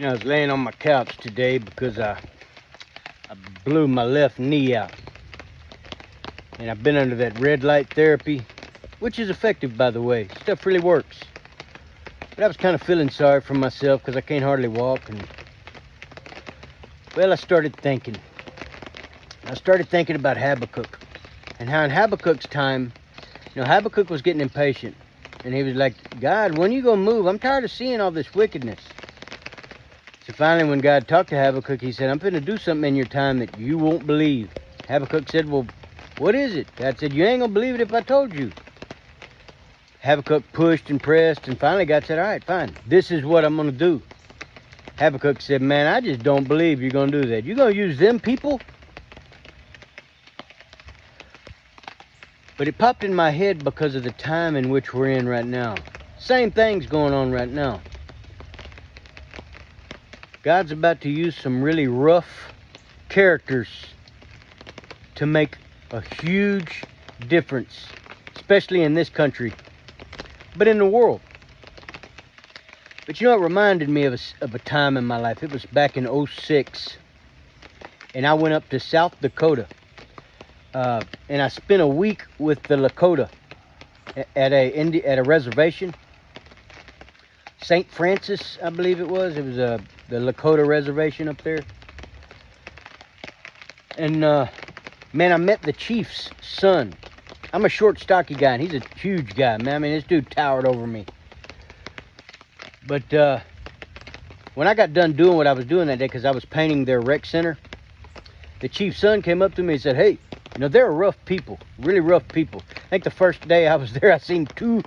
I was laying on my couch today because I blew my left knee out. And I've been under that red light therapy, which is effective, by the way. Stuff really works. But I was kind of feeling sorry for myself because I can't hardly walk. And well, I started thinking about Habakkuk. And how in Habakkuk's time, Habakkuk was getting impatient. And he was like, God, when are you going to move? I'm tired of seeing all this wickedness. So finally, when God talked to Habakkuk, he said, I'm going to do something in your time that you won't believe. Habakkuk said, well, what is it? God said, you ain't going to believe it if I told you. Habakkuk pushed and pressed, and finally God said, all right, fine. This is what I'm going to do. Habakkuk said, man, I just don't believe you're going to do that. You're going to use them people? But it popped in my head because of the time in which we're in right now. Same thing's going on right now. God's about to use some really rough characters to make a huge difference, especially in this country, but in the world. But it reminded me of a time in my life. It was back in 2006, and I went up to South Dakota, and I spent a week with the Lakota at a reservation. St. Francis, I believe it was. It was the Lakota reservation up there. And man, I met the chief's son. I'm a short, stocky guy, and he's a huge guy, man. I mean, this dude towered over me. But when I got done doing what I was doing that day, because I was painting their rec center, the chief's son came up to me and said, hey, they're rough people, really rough people. I think the first day I was there, I seen two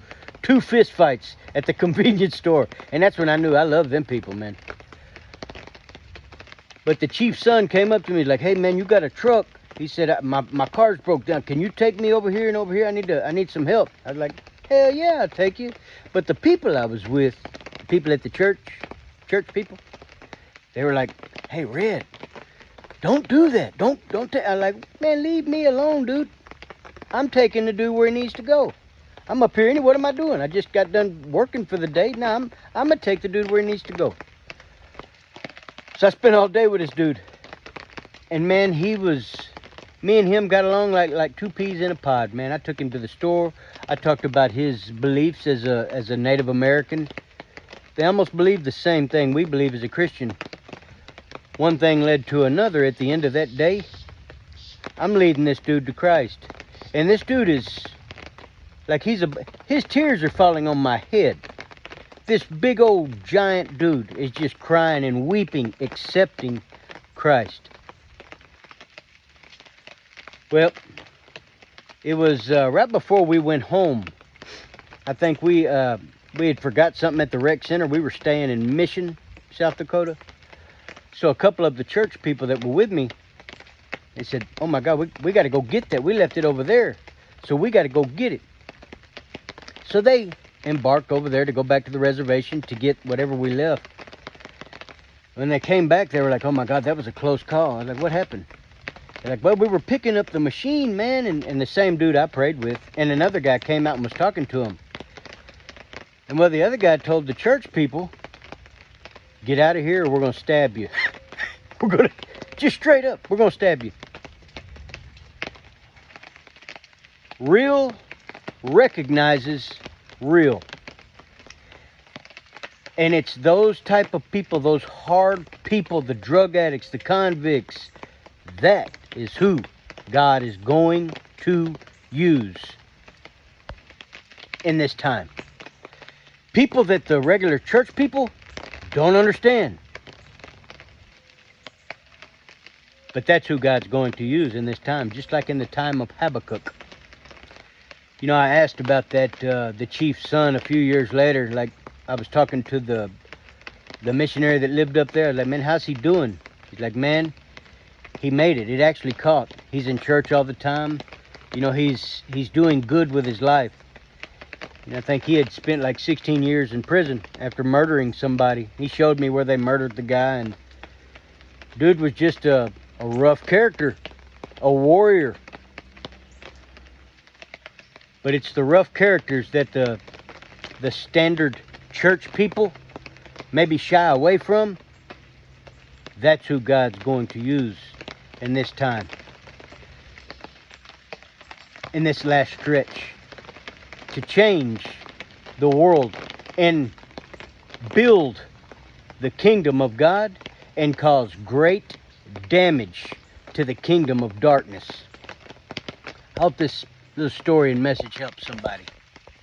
fist fights at the convenience store. And that's when I knew I love them people, man. But the chief's son came up to me like, hey, man, you got a truck? He said, my car's broke down. Can you take me over here and over here? I need some help. I was like, hell yeah, I'll take you. But the people I was with, the people at the church people, they were like, hey, Red, don't do that. Don't take. I'm like, man, leave me alone, dude. I'm taking the dude where he needs to go. I'm up here anyway. What am I doing? I just got done working for the day. Now I'm gonna take the dude where he needs to go. So I spent all day with this dude, and man, me and him got along like two peas in a pod, man. I took him to the store. I talked about his beliefs as a Native American. They almost believe the same thing we believe as a Christian. One thing led to another. At the end of that day, I'm leading this dude to Christ. And this dude is like, his tears are falling on my head. This big old giant dude is just crying and weeping, accepting Christ. Well, it was right before we went home. I think we had forgot something at the rec center. We were staying in Mission, South Dakota. So a couple of the church people that were with me, they said, oh my God, we got to go get that. We left it over there, so we got to go get it. So they embarked over there to go back to the reservation to get whatever we left. When they came back, they were like, oh my God, that was a close call. I was like, what happened? They're like, well, we were picking up the machine, man. And the same dude I prayed with, and another guy came out and was talking to him. And well, the other guy told the church people, get out of here or we're going to stab you. We're going to, just straight up, we're going to stab you. Real recognizes real. And it's those type of people, those hard people, the drug addicts, the convicts, that is who God is going to use in this time. People that the regular church people don't understand. But that's who God's going to use in this time, just like in the time of Habakkuk. I asked about that, the chief's son a few years later. Like, I was talking to the missionary that lived up there. I was like, man, how's he doing? He's like, man, he made it. It actually caught. He's in church all the time. He's doing good with his life. I think he had spent like 16 years in prison after murdering somebody. He showed me where they murdered the guy, and dude was just a rough character, a warrior. But it's the rough characters that the standard church people maybe shy away from. That's who God's going to use in this time, in this last stretch, to change the world and build the kingdom of God and cause great damage to the kingdom of darkness. I hope this little story and message helps somebody.